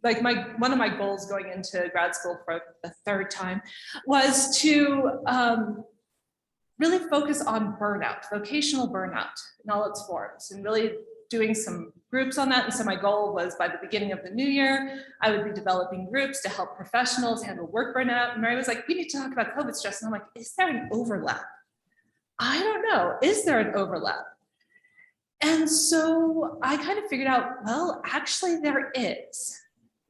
like one of my goals going into grad school for the third time was to really focus on burnout, vocational burnout in all its forms, and really doing some groups on that. And so my goal was by the beginning of the new year, I would be developing groups to help professionals handle work burnout. And Mary was like, we need to talk about COVID stress. And I'm like, is there an overlap? I don't know, is there an overlap? And so I kind of figured out, well, actually there is.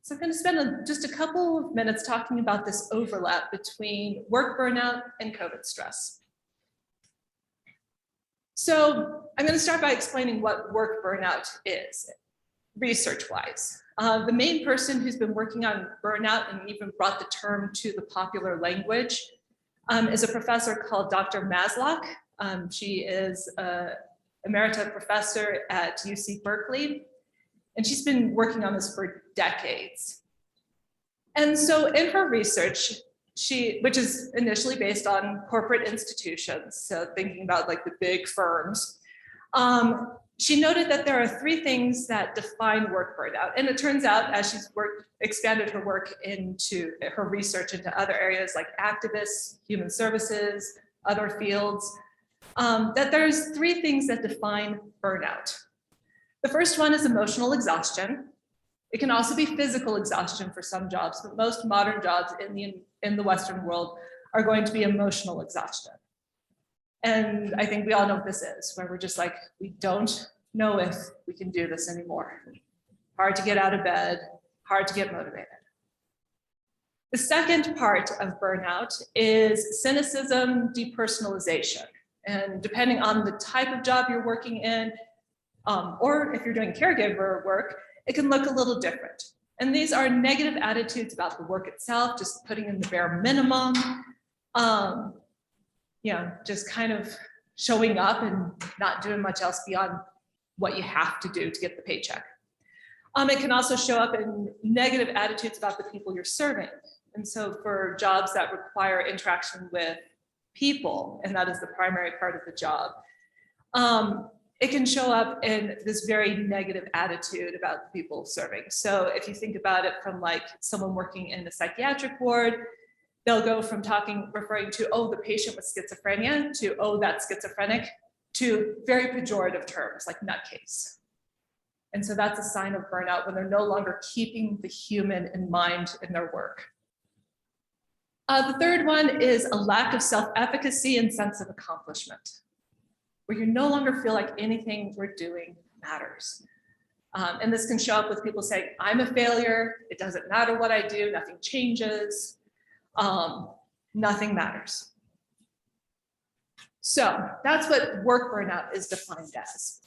So I'm going to spend just a couple of minutes talking about this overlap between work burnout and COVID stress. So I'm going to start by explaining what work burnout is, research-wise. The main person who's been working on burnout and even brought the term to the popular language is a professor called Dr. Maslock. She is an emerita professor at UC Berkeley, and she's been working on this for decades. And so in her research, which is initially based on corporate institutions, so thinking about like the big firms, she noted that there are three things that define work burnout. And it turns out, as she's expanded her work into her research into other areas like activists, human services, other fields, that there's three things that define burnout. The first one is emotional exhaustion. It can also be physical exhaustion for some jobs, but most modern jobs in the Western world are going to be emotional exhaustion. And I think we all know what this is, where we're just like, we don't know if we can do this anymore. Hard to get out of bed, hard to get motivated. The second part of burnout is cynicism, depersonalization. And depending on the type of job you're working in, or if you're doing caregiver work, it can look a little different. And these are negative attitudes about the work itself, just putting in the bare minimum, just kind of showing up and not doing much else beyond what you have to do to get the paycheck. It can also show up in negative attitudes about the people you're serving. And so for jobs that require interaction with people, and that is the primary part of the job, it can show up in this very negative attitude about the people serving. So if you think about it from like someone working in the psychiatric ward, they'll go from referring to, oh, the patient with schizophrenia, to, oh, that's schizophrenic, to very pejorative terms like nutcase. And so that's a sign of burnout when they're no longer keeping the human in mind in their work. The third one is a lack of self-efficacy and sense of accomplishment, where you no longer feel like anything we're doing matters. And this can show up with people saying, I'm a failure, it doesn't matter what I do, nothing changes, nothing matters. So that's what work burnout is defined as.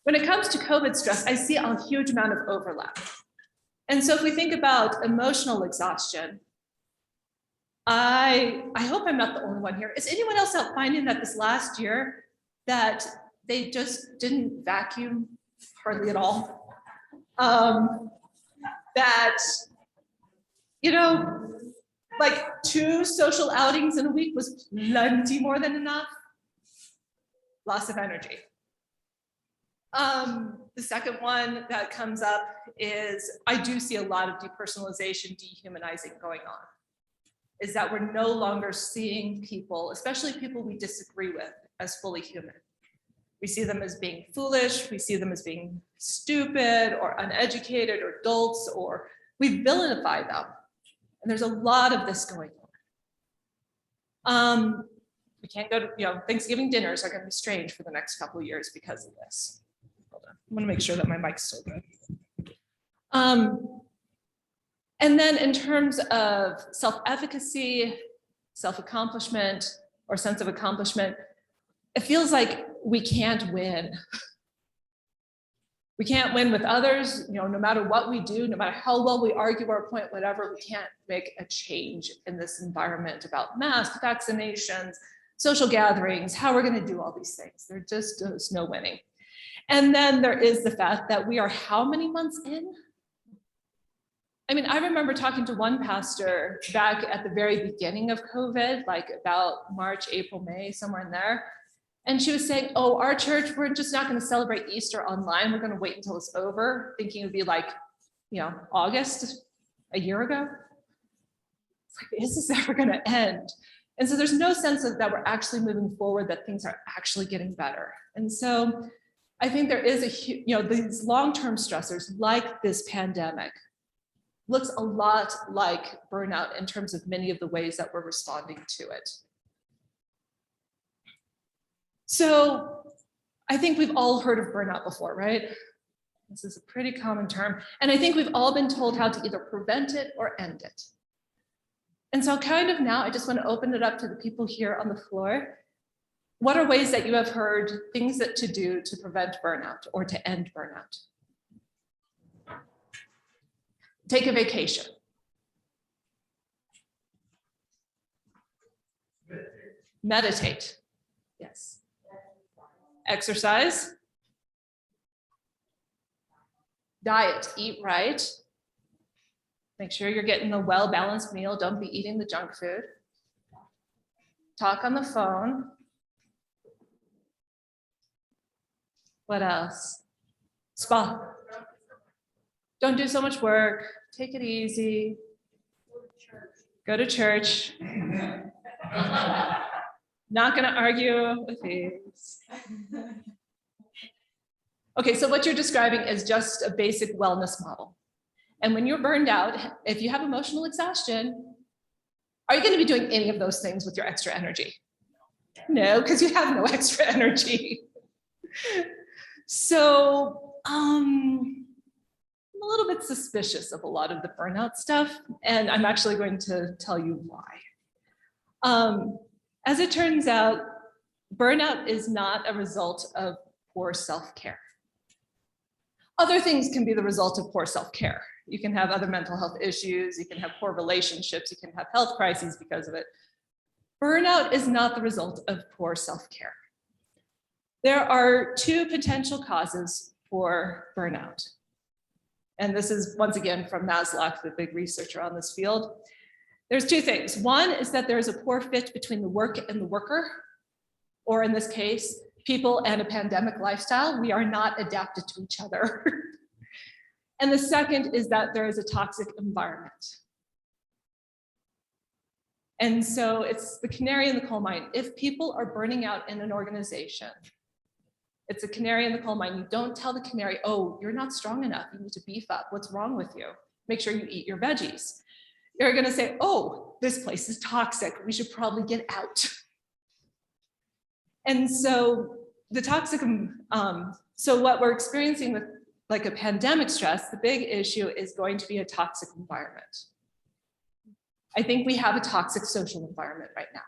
When it comes to COVID stress, I see a huge amount of overlap. And so if we think about emotional exhaustion, I hope I'm not the only one here. Is anyone else out finding that this last year that they just didn't vacuum hardly at all? That, like 2 social outings in a week was plenty more than enough? Loss of energy. The second one that comes up is I do see a lot of depersonalization, dehumanizing going on. Is that we're no longer seeing people, especially people we disagree with, as fully human. We see them as being foolish, we see them as being stupid or uneducated or dolts, or we vilify them. And there's a lot of this going on. We can't go to, Thanksgiving dinners are going to be strange for the next couple of years because of this. Hold on, I'm going to make sure that my mic's still good. And then in terms of self-efficacy, self-accomplishment, or sense of accomplishment, it feels like we can't win. We can't win with others, no matter what we do, no matter how well we argue our point, whatever, we can't make a change in this environment about masks, vaccinations, social gatherings, how we're gonna do all these things. There's no winning. And then there is the fact that we are how many months in? I mean, I remember talking to one pastor back at the very beginning of COVID, like about March, April, May, somewhere in there. And she was saying, oh, our church, we're just not going to celebrate Easter online. We're going to wait until it's over, thinking it would be like August, a year ago. It's like, is this ever going to end? And so there's no sense of that we're actually moving forward, that things are actually getting better. And so I think there is these long-term stressors like this pandemic looks a lot like burnout in terms of many of the ways that we're responding to it. So I think we've all heard of burnout before, right? This is a pretty common term. And I think we've all been told how to either prevent it or end it. And so kind of now, I just want to open it up to the people here on the floor. What are ways that you have heard things that to do to prevent burnout or to end burnout? Take a vacation. Meditate. Yes. Exercise. Diet. Eat right. Make sure you're getting a well-balanced meal. Don't be eating the junk food. Talk on the phone. What else? Spa. Don't do so much work. Take it easy. Go to church. Not going to argue with these. Okay, so what you're describing is just a basic wellness model. And when you're burned out, if you have emotional exhaustion, are you going to be doing any of those things with your extra energy? No, because you have no extra energy. So I'm a little bit suspicious of a lot of the burnout stuff, and I'm actually going to tell you why. As it turns out, burnout is not a result of poor self-care. Other things can be the result of poor self-care. You can have other mental health issues, you can have poor relationships, you can have health crises because of it. Burnout is not the result of poor self-care. There are two potential causes for burnout. And this is, once again, from Maslow, the big researcher on this field. There's two things. One is that there's a poor fit between the work and the worker, or in this case, people and a pandemic lifestyle. We are not adapted to each other. And the second is that there is a toxic environment. And so it's the canary in the coal mine. If people are burning out in an organization, it's a canary in the coal mine. You don't tell the canary, oh, you're not strong enough. You need to beef up. What's wrong with you? Make sure you eat your veggies. You're going to say, oh, this place is toxic. We should probably get out. And so the toxic, so what we're experiencing with like a pandemic stress, the big issue is going to be a toxic environment. I think we have a toxic social environment right now.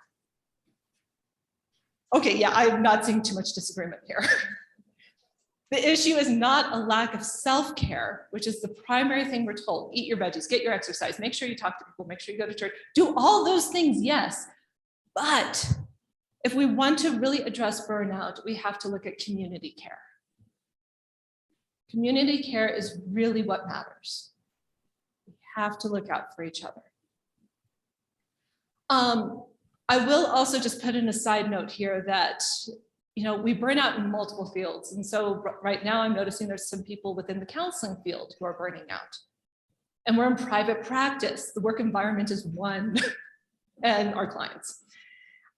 Okay, yeah, I'm not seeing too much disagreement here. The issue is not a lack of self-care, which is the primary thing we're told. Eat your veggies, get your exercise, make sure you talk to people, make sure you go to church, do all those things, yes. But if we want to really address burnout, we have to look at community care. Community care is really what matters. We have to look out for each other. I will also just put in a side note here that we burn out in multiple fields. And so right now I'm noticing there's some people within the counseling field who are burning out. And we're in private practice. The work environment is one, and our clients.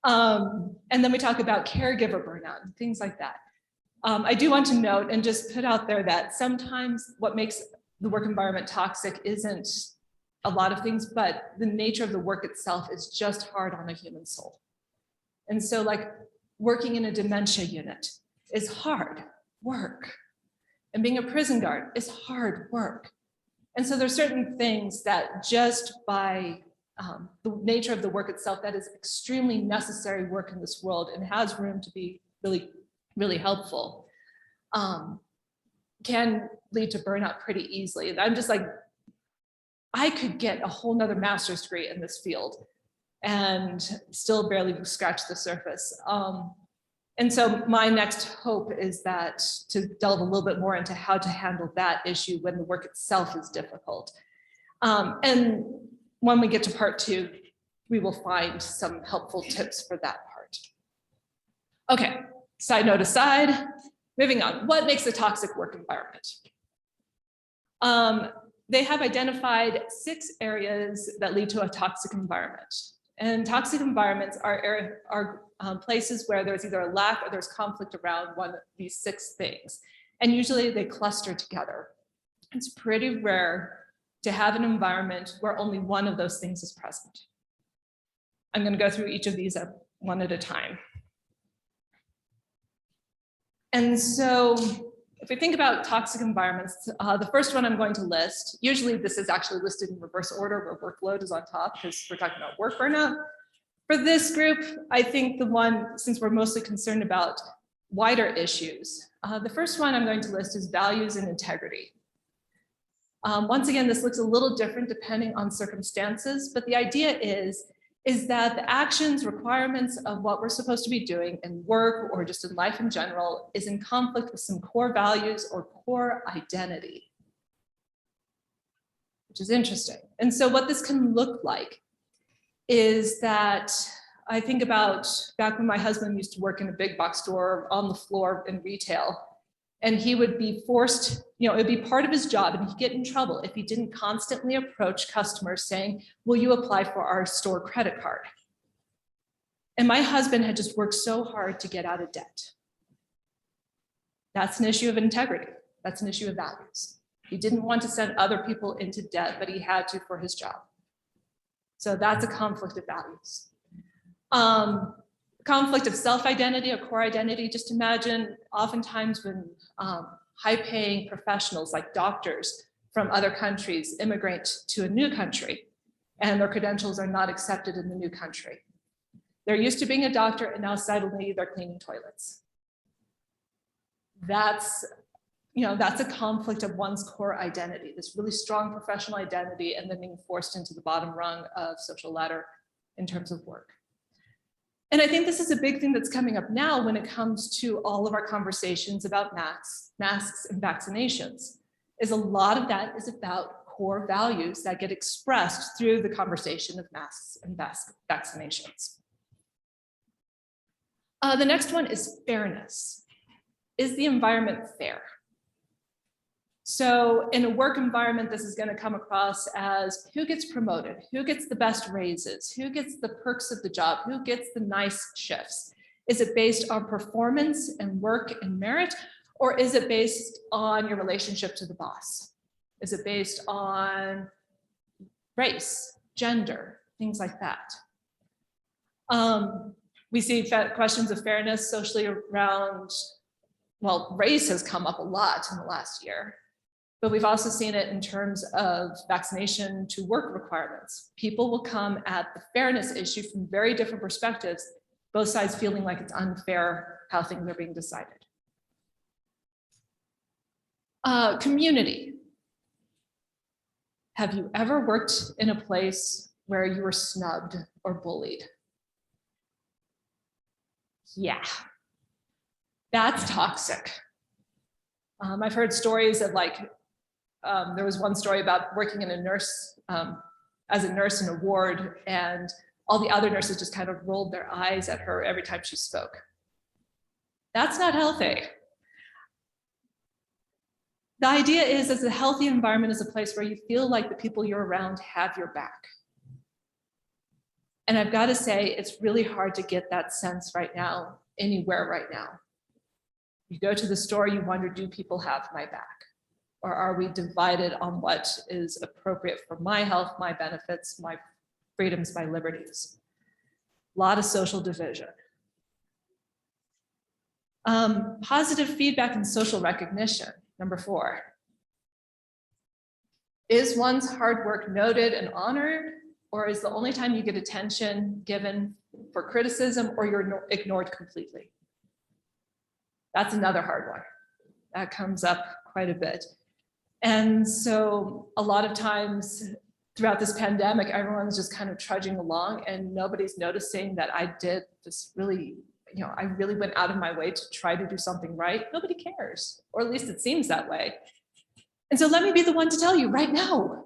And then we talk about caregiver burnout and things like that. I do want to note and just put out there that sometimes what makes the work environment toxic isn't a lot of things, but the nature of the work itself is just hard on a human soul. And so like working in a dementia unit is hard work. And being a prison guard is hard work. And so there's certain things that just by the nature of the work itself, that is extremely necessary work in this world and has room to be really, really helpful, can lead to burnout pretty easily. And I'm just like, I could get a whole nother master's degree in this field and still barely scratch the surface. And so my next hope is that to delve a little bit more into how to handle that issue when the work itself is difficult. And when we get to part 2, we will find some helpful tips for that part. Okay, side note aside, moving on. What makes a toxic work environment? they have identified 6 areas that lead to a toxic environment. And toxic environments are places where there's either a lack or there's conflict around one of these 6 things. And usually they cluster together. It's pretty rare to have an environment where only one of those things is present. I'm going to go through each of these one at a time. And so if we think about toxic environments, the first one I'm going to list, usually this is actually listed in reverse order where workload is on top because we're talking about work burnout. For this group, I think the one, since we're mostly concerned about wider issues, the first one I'm going to list is values and integrity. Once again, this looks a little different depending on circumstances, but the idea is that the actions, requirements of what we're supposed to be doing in work or just in life in general is in conflict with some core values or core identity, which is interesting. And so what this can look like is that I think about back when my husband used to work in a big box store on the floor in retail, and he would be forced, it'd be part of his job and he'd get in trouble if he didn't constantly approach customers saying, will you apply for our store credit card? And my husband had just worked so hard to get out of debt. That's an issue of integrity. That's an issue of values. He didn't want to send other people into debt, but he had to for his job. So that's a conflict of values. Conflict of self-identity or core identity. Just imagine oftentimes when high-paying professionals like doctors from other countries immigrate to a new country and their credentials are not accepted in the new country. They're used to being a doctor and now suddenly they're cleaning toilets. That's a conflict of one's core identity, this really strong professional identity and then being forced into the bottom rung of social ladder in terms of work. And I think this is a big thing that's coming up now when it comes to all of our conversations about masks and vaccinations, is a lot of that is about core values that get expressed through the conversation of masks and vaccinations. The next one is fairness. Is the environment fair? So in a work environment, this is going to come across as who gets promoted, who gets the best raises, who gets the perks of the job, who gets the nice shifts. Is it based on performance and work and merit, or is it based on your relationship to the boss? Is it based on race, gender, things like that? We see questions of fairness socially around, well, race has come up a lot in the last year. But we've also seen it in terms of vaccination to work requirements. People will come at the fairness issue from very different perspectives, both sides feeling like it's unfair how things are being decided. Community. Have you ever worked in a place where you were snubbed or bullied? Yeah, that's toxic. I've heard stories of there was one story about working in as a nurse in a ward, and all the other nurses just kind of rolled their eyes at her every time she spoke. That's not healthy. The idea is a healthy environment is a place where you feel like the people you're around have your back. And I've got to say, it's really hard to get that sense right now, anywhere right now. You go to the store, you wonder, do people have my back? Or are we divided on what is appropriate for my health, my benefits, my freedoms, my liberties? A lot of social division. Positive feedback and social recognition, number 4. Is one's hard work noted and honored, or is the only time you get attention given for criticism or you're ignored completely? That's another hard one. That comes up quite a bit. And so a lot of times throughout this pandemic, everyone's just kind of trudging along and nobody's noticing that I did this really, I really went out of my way to try to do something right. Nobody cares, or at least it seems that way. And so let me be the one to tell you right now,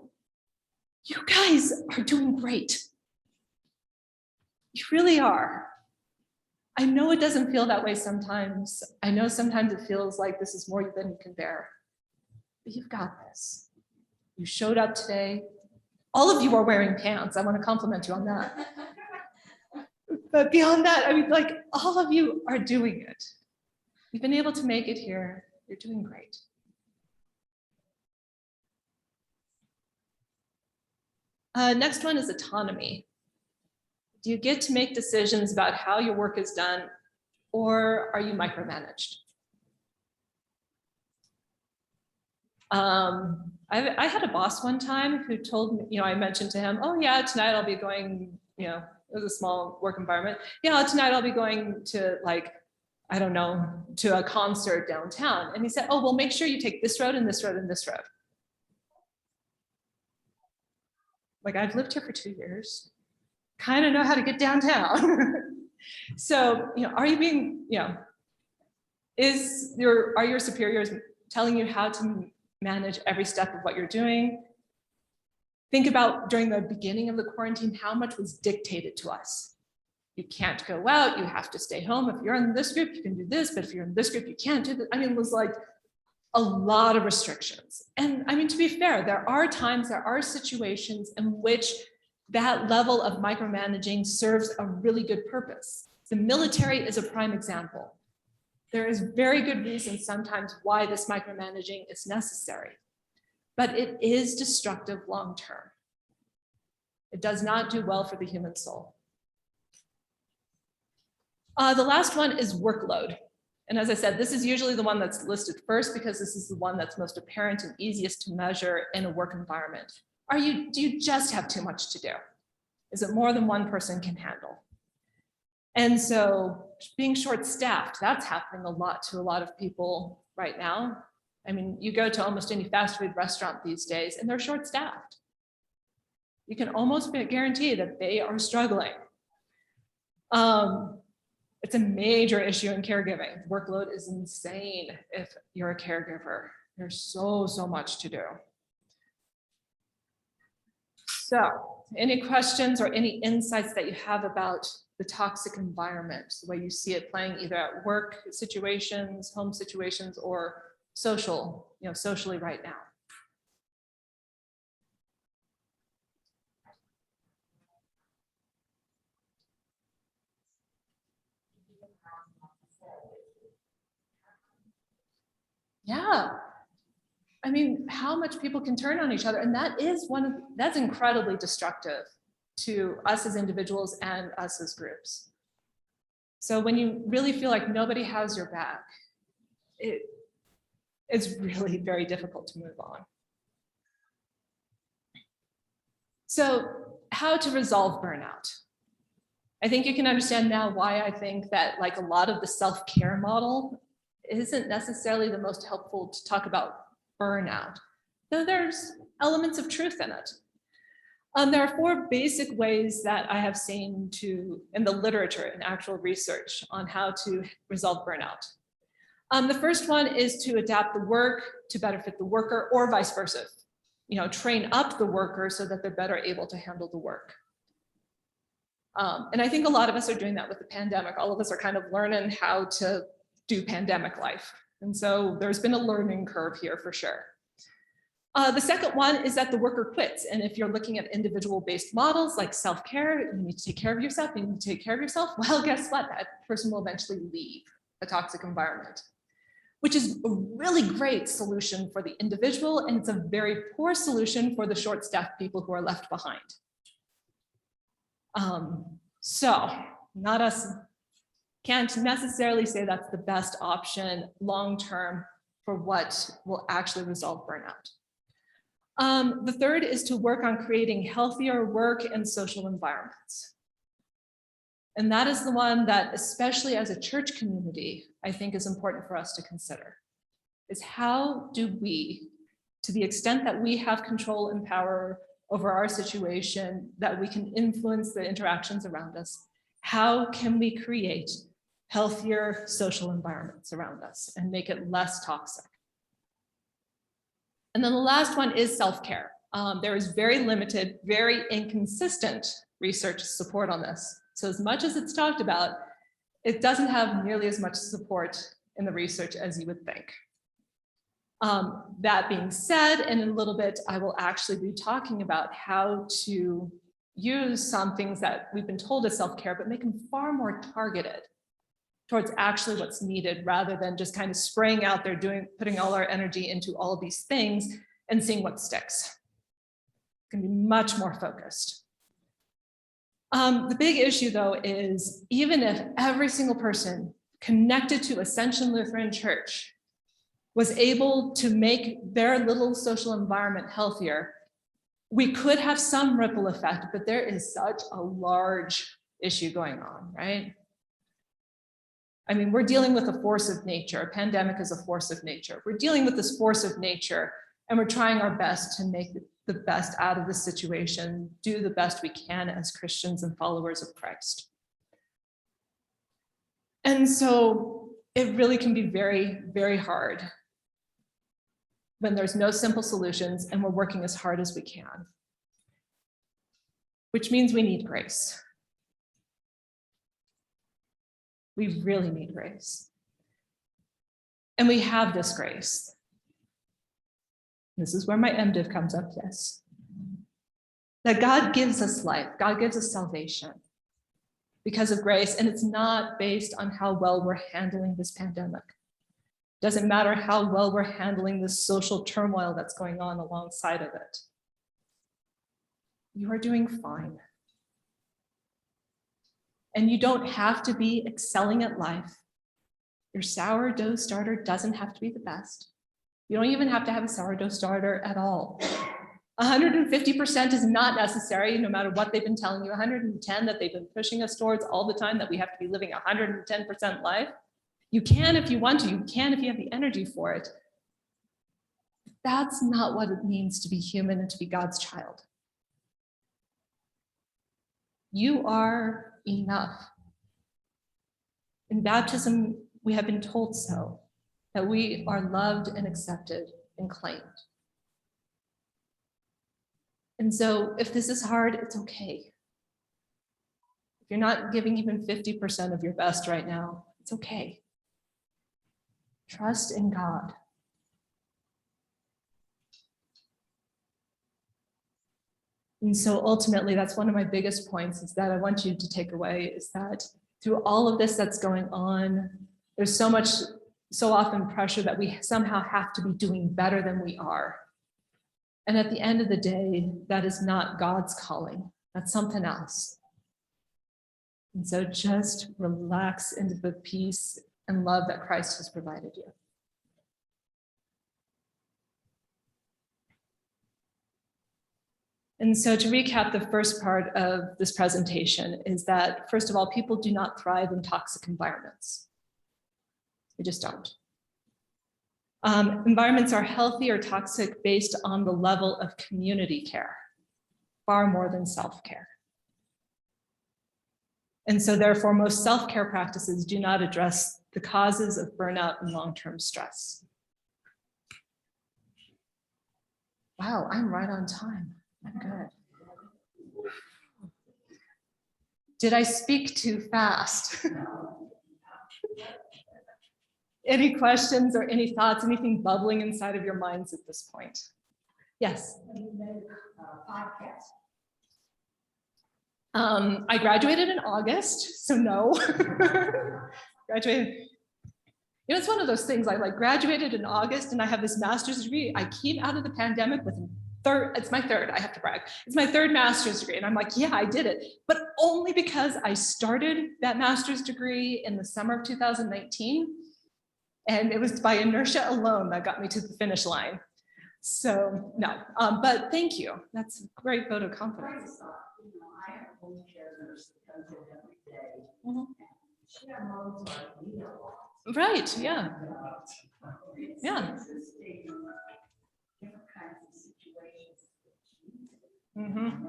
you guys are doing great. You really are. I know it doesn't feel that way sometimes. I know sometimes it feels like this is more than you can bear. But you've got this. You showed up today. All of you are wearing pants. I want to compliment you on that. But beyond that, I mean, like, all of you are doing it. You've been able to make it here. You're doing great. Next one is autonomy. Do you get to make decisions about how your work is done, or are you micromanaged? I had a boss one time who told me, I mentioned to him, oh yeah, tonight I'll be going, it was a small work environment. Yeah, tonight I'll be going to, like, I don't know, to a concert downtown. And he said, oh, well, make sure you take this road and this road and this road. Like, I've lived here for 2 years, kind of know how to get downtown. So, are you being, are your superiors telling you how to manage every step of what you're doing? Think about during the beginning of the quarantine, how much was dictated to us. You can't go out, you have to stay home. If you're in this group, you can do this, but if you're in this group, you can't do this. I mean, it was like a lot of restrictions. And I mean, to be fair, there are situations in which that level of micromanaging serves a really good purpose. The military is a prime example. There is very good reason sometimes why this micromanaging is necessary, but it is destructive long-term. It does not do well for the human soul. The last one is workload. And as I said, this is usually the one that's listed first because this is the one that's most apparent and easiest to measure in a work environment. Do you just have too much to do? Is it more than one person can handle? And so being short-staffed, that's happening a lot to a lot of people right now. I mean, you go to almost any fast food restaurant these days and they're short-staffed. You can almost guarantee that they are struggling. It's a major issue in caregiving. Workload is insane if you're a caregiver. There's so much to do. So, any questions or any insights that you have about the toxic environment, the way you see it playing either at work situations, home situations, or socially right now? Yeah. I mean, how much people can turn on each other. And that's incredibly destructive to us as individuals and us as groups. So when you really feel like nobody has your back, it's really very difficult to move on. So how to resolve burnout? I think you can understand now why I think that, like, a lot of the self-care model isn't necessarily the most helpful to talk about burnout, though there's elements of truth in it. There are 4 basic ways that I have seen in the literature and actual research on how to resolve burnout. The first one is to adapt the work to better fit the worker, or vice versa. Train up the worker so that they're better able to handle the work. And I think a lot of us are doing that with the pandemic. All of us are kind of learning how to do pandemic life. And so there's been a learning curve here for sure. The second one is that the worker quits. And if you're looking at individual-based models like self-care, you need to take care of yourself, you need to take care of yourself. Well, guess what? That person will eventually leave a toxic environment, which is a really great solution for the individual. And it's a very poor solution for the short-staffed people who are left behind. So not us. Can't necessarily say that's the best option long-term for what will actually resolve burnout. The third is to work on creating healthier work and social environments. And that is the one that, especially as a church community, I think is important for us to consider, is how do we, to the extent that we have control and power over our situation, that we can influence the interactions around us, how can we create healthier social environments around us and make it less toxic? And then the last one is self-care. There is very limited, very inconsistent research support on this. So as much as it's talked about, it doesn't have nearly as much support in the research as you would think. That being said, in a little bit, I will actually be talking about how to use some things that we've been told as self-care, but make them far more targeted towards actually what's needed, rather than just kind of spraying out there, putting all our energy into all of these things and seeing what sticks. It's gonna be much more focused. The big issue though is, even if every single person connected to Ascension Lutheran Church was able to make their little social environment healthier, we could have some ripple effect, but there is such a large issue going on, right? I mean, we're dealing with a force of nature. A pandemic is a force of nature. We're dealing with this force of nature, and we're trying our best to make the best out of the situation, do the best we can as Christians and followers of Christ. And so it really can be very, very hard when there's no simple solutions and we're working as hard as we can, which means we need grace. We really need grace. And we have this grace. This is where my MDiv comes up, yes. That God gives us life, God gives us salvation because of grace, and it's not based on how well we're handling this pandemic. Doesn't matter how well we're handling this social turmoil that's going on alongside of it. You are doing fine. And you don't have to be excelling at life. Your sourdough starter doesn't have to be the best. You don't even have to have a sourdough starter at all. 150% is not necessary, no matter what they've been telling you. 110 that they've been pushing us towards all the time, that we have to be living 110% life. You can if you want to, you can if you have the energy for it. That's not what it means to be human and to be God's child. You are enough. In baptism, we have been told so, that we are loved and accepted and claimed. And so if this is hard, it's okay. If you're not giving even 50% of your best right now, it's okay. Trust in God. And so ultimately, that's one of my biggest points, is that I want you to take away, is that through all of this that's going on, there's so often pressure that we somehow have to be doing better than we are. And at the end of the day, that is not God's calling. That's something else. And so just relax into the peace and love that Christ has provided you. And so to recap, the first part of this presentation is that, first of all, people do not thrive in toxic environments. They just don't. Environments are healthy or toxic based on the level of community care, far more than self-care. And so therefore, most self-care practices do not address the causes of burnout and long-term stress. Wow, I'm right on time. I'm good. Did I speak too fast? Any questions or any thoughts, anything bubbling inside of your minds at this point? Yes. You made a podcast. I graduated in August, so no. Graduated. You know, it's one of those things, I graduated in August and I have this master's degree. I came out of the pandemic with it's my third, I have to brag. It's my third master's degree. And I'm like, yeah, I did it. But only because I started that master's degree in the summer of 2019. And it was by inertia alone that got me to the finish line. So no, but thank you. That's a great vote of confidence. I have a home care nurse that comes in every day. Mhm. She unloads like me a lot. Right, yeah. Yeah. It's interesting, different kinds of situations that she's in. Mm-hmm.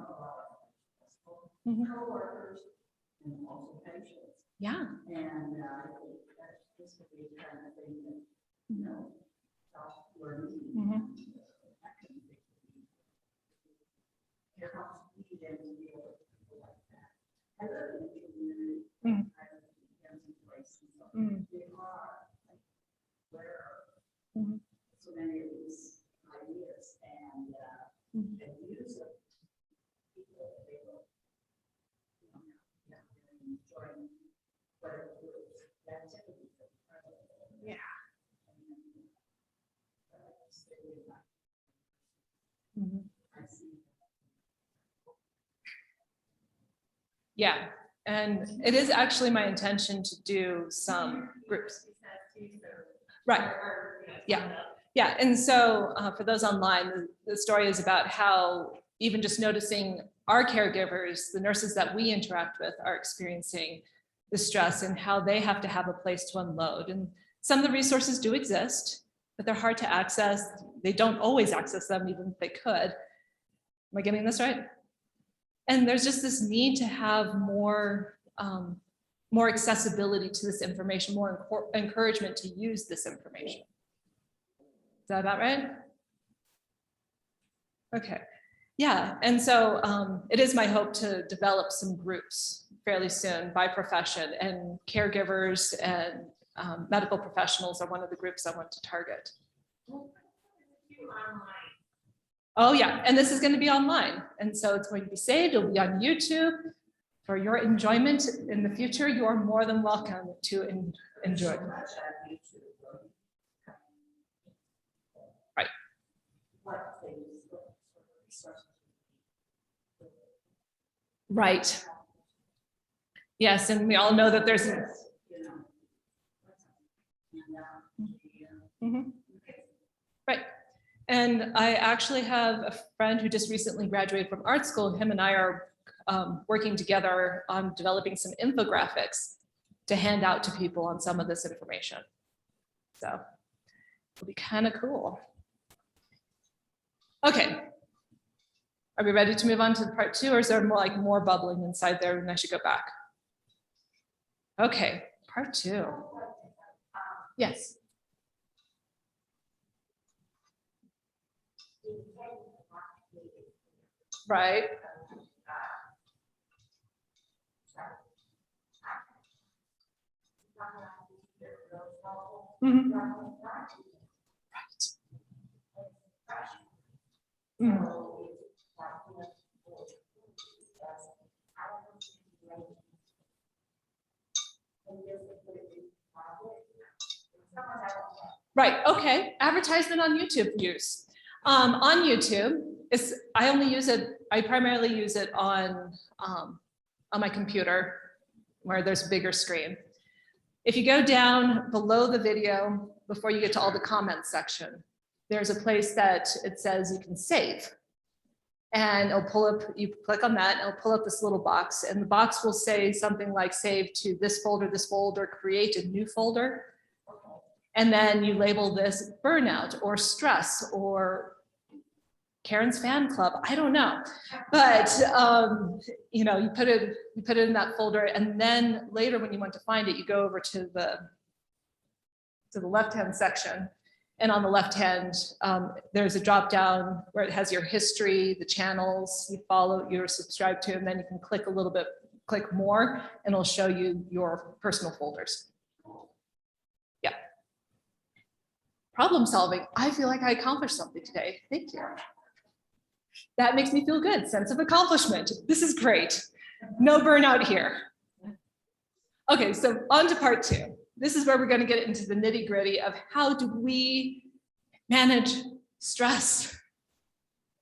Co-workers and also patients. Yeah. And that's just a big kind of thing that, you know, learning. Mm-hmm. I live in the community. Mm. I live in places. Mm. They are like, where? Mhm. So many of these ideas and the use of people that they will, enjoying whatever the activities that are part of it. Yeah. I see. Yeah, and it is actually my intention to do some groups. Right. Yeah. Yeah, and so for those online, the story is about how even just noticing our caregivers, the nurses that we interact with, are experiencing the stress and how they have to have a place to unload. And some of the resources do exist, but they're hard to access. They don't always access them, even if they could. Am I getting this right? And there's just this need to have more accessibility to this information, more encouragement to use this information. Is that about right? Okay. Yeah, and so it is my hope to develop some groups fairly soon by profession, and caregivers and medical professionals are one of the groups I want to target. Oh yeah, and this is going to be online. And so it's going to be saved, it'll be on YouTube. For your enjoyment in the future, you are more than welcome to enjoy. Right. Right. Yes, and we all know that there's a right. And I actually have a friend who just recently graduated from art school. Him and I are working together on developing some infographics to hand out to people on some of this information. So it'll be kind of cool. Okay. Are we ready to move on to part 2, or is there more bubbling inside there and I should go back? Okay, part 2. Yes. Right. Mm-hmm. Right. Mm. Right, okay, advertisement on YouTube use. On YouTube, I primarily use it on my computer where there's a bigger screen. If you go down below the video, before you get to all the comments section, there's a place that it says you can save. And it'll pull up, you click on that, and it'll pull up this little box, and the box will say something like save to this folder, create a new folder. And then you label this burnout or stress or Karen's fan club, I don't know. But you know, you put it in that folder, and then later when you want to find it, you go over to the left-hand section. And on the left hand, there's a drop down where it has your history, the channels you follow, you're subscribed to, and then you can click a little bit, click more, and it'll show you your personal folders. Yeah. Problem solving. I feel like I accomplished something today. Thank you. That makes me feel good. Sense of accomplishment. This is great. No burnout here. Okay, so on to part 2. This is where we're going to get into the nitty-gritty of how do we manage stress?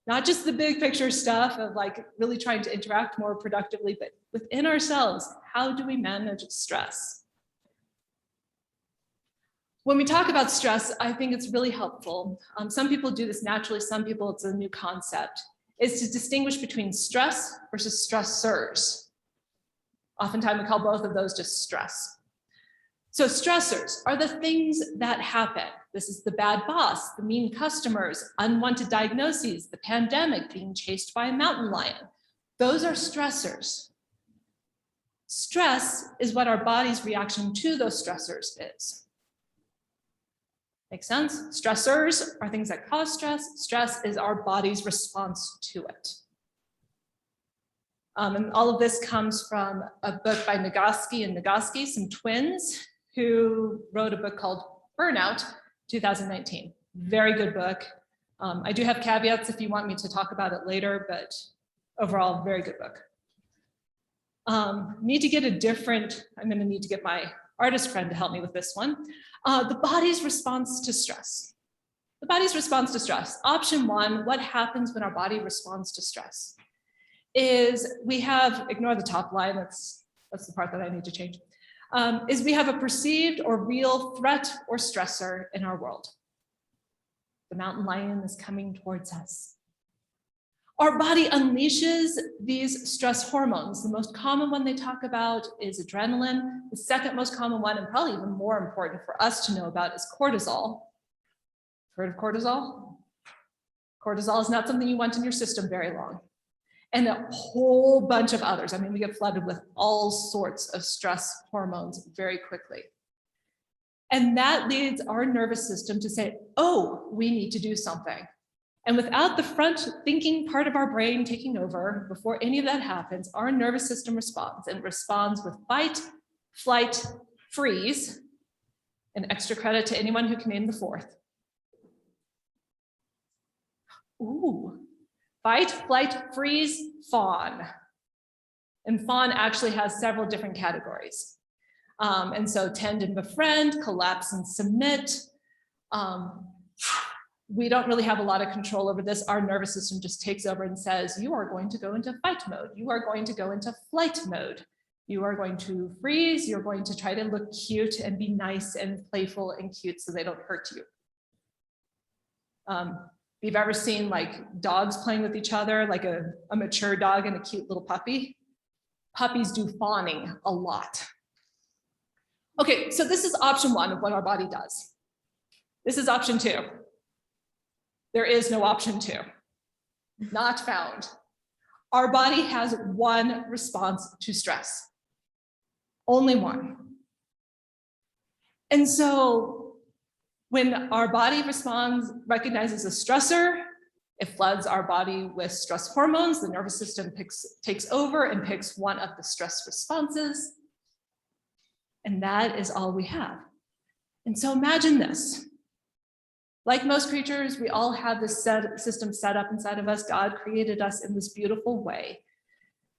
Not just the big picture stuff of like really trying to interact more productively, but within ourselves, how do we manage stress? When we talk about stress, I think it's really helpful. Some people do this naturally, some people it's a new concept, is to distinguish between stress versus stressors. Oftentimes we call both of those just stress. So stressors are the things that happen. This is the bad boss, the mean customers, unwanted diagnoses, the pandemic, being chased by a mountain lion. Those are stressors. Stress is what our body's reaction to those stressors is. Make sense? Stressors are things that cause stress. Stress is our body's response to it. And all of this comes from a book by Nagoski and Nagoski, some twins, who wrote a book called Burnout, 2019. Very good book. I do have caveats if you want me to talk about it later, but overall, very good book. Need to get a different, I'm going to need to get my artist friend to help me with this one. The body's response to stress. The body's response to stress. Option one, what happens when our body responds to stress? Is we have, ignore the top line, that's the part that I need to change, is we have a perceived or real threat or stressor in our world. The mountain lion is coming towards us. Our body unleashes these stress hormones. The most common one they talk about is adrenaline. The second most common one, and probably even more important for us to know about, is cortisol. Heard of cortisol? Cortisol is not something you want in your system very long. And a whole bunch of others. I mean, we get flooded with all sorts of stress hormones very quickly. And that leads our nervous system to say, oh, we need to do something. And without the front thinking part of our brain taking over, before any of that happens, our nervous system responds, and responds with fight, flight, freeze, and extra credit to anyone who can name the fourth. Ooh, fight, flight, freeze, fawn. And fawn actually has several different categories. And so tend and befriend, collapse and submit. We don't really have a lot of control over this. Our nervous system just takes over and says, you are going to go into fight mode. You are going to go into flight mode. You are going to freeze. You're going to try to look cute and be nice and playful and cute so they don't hurt you. If you've ever seen like dogs playing with each other, like a mature dog and a cute little puppy, puppies do fawning a lot. Okay, so this is option one of what our body does. This is option two. There is no option two, not found. Our body has one response to stress, only one. And so when our body responds, recognizes a stressor, it floods our body with stress hormones, the nervous system takes over and picks one of the stress responses. And that is all we have. And so imagine this. Like most creatures, we all have this system set up inside of us. God created us in this beautiful way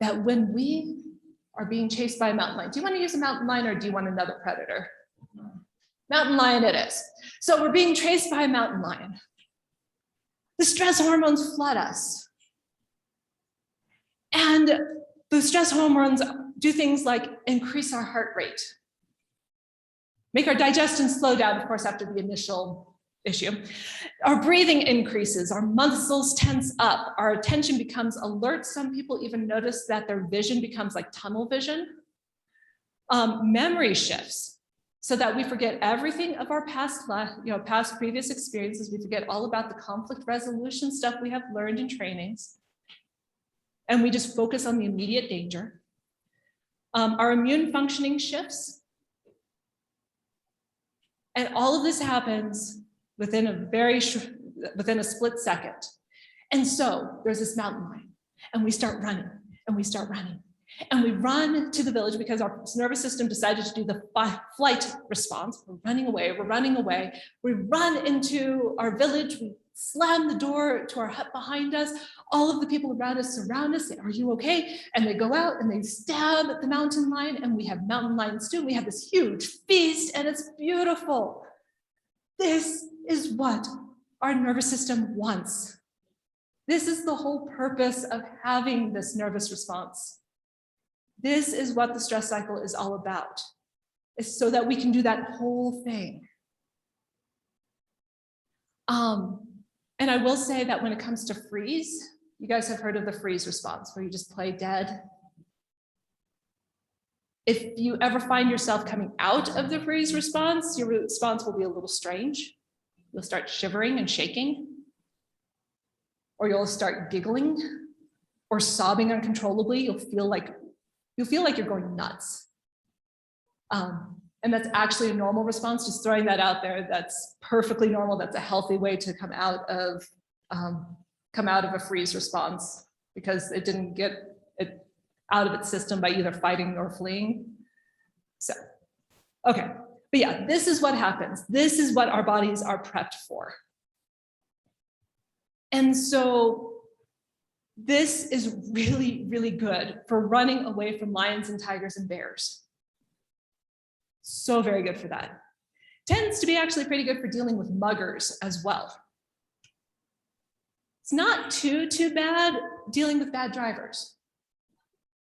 that when we are being chased by a mountain lion, do you want to use a mountain lion or do you want another predator? Mountain lion it is. So we're being chased by a mountain lion. The stress hormones flood us. And the stress hormones do things like increase our heart rate, make our digestion slow down, of course, after the initial issue. Our breathing increases, our muscles tense up, our attention becomes alert. Some people even notice that their vision becomes like tunnel vision. Memory shifts so that we forget everything of our past previous experiences. We forget all about the conflict resolution stuff we have learned in trainings. And we just focus on the immediate danger. Our immune functioning shifts. And all of this happens within a split second. And so there's this mountain lion, and we start running, and we start running. And we run to the village because our nervous system decided to do the flight response. We're running away, we're running away. We run into our village, we slam the door to our hut behind us. All of the people around us surround us, say, are you okay? And they go out and they stab at the mountain lion, and we have mountain lion stew. We have this huge feast, and it's beautiful. This is what our nervous system wants. This is the whole purpose of having this nervous response. This is what the stress cycle is all about. It's so that we can do that whole thing. And I will say that when it comes to freeze, you guys have heard of the freeze response, where you just play dead. If you ever find yourself coming out of the freeze response, your response will be a little strange. You'll start shivering and shaking, or you'll start giggling or sobbing uncontrollably. You'll feel like you're going nuts. And that's actually a normal response, just throwing that out there. That's perfectly normal. That's a healthy way to come out of a freeze response, because it didn't get it out of its system by either fighting or fleeing. So, okay, but yeah, this is what happens. This is what our bodies are prepped for. And so this is really, really good for running away from lions and tigers and bears. So very good for that. Tends to be actually pretty good for dealing with muggers as well. It's not too bad dealing with bad drivers.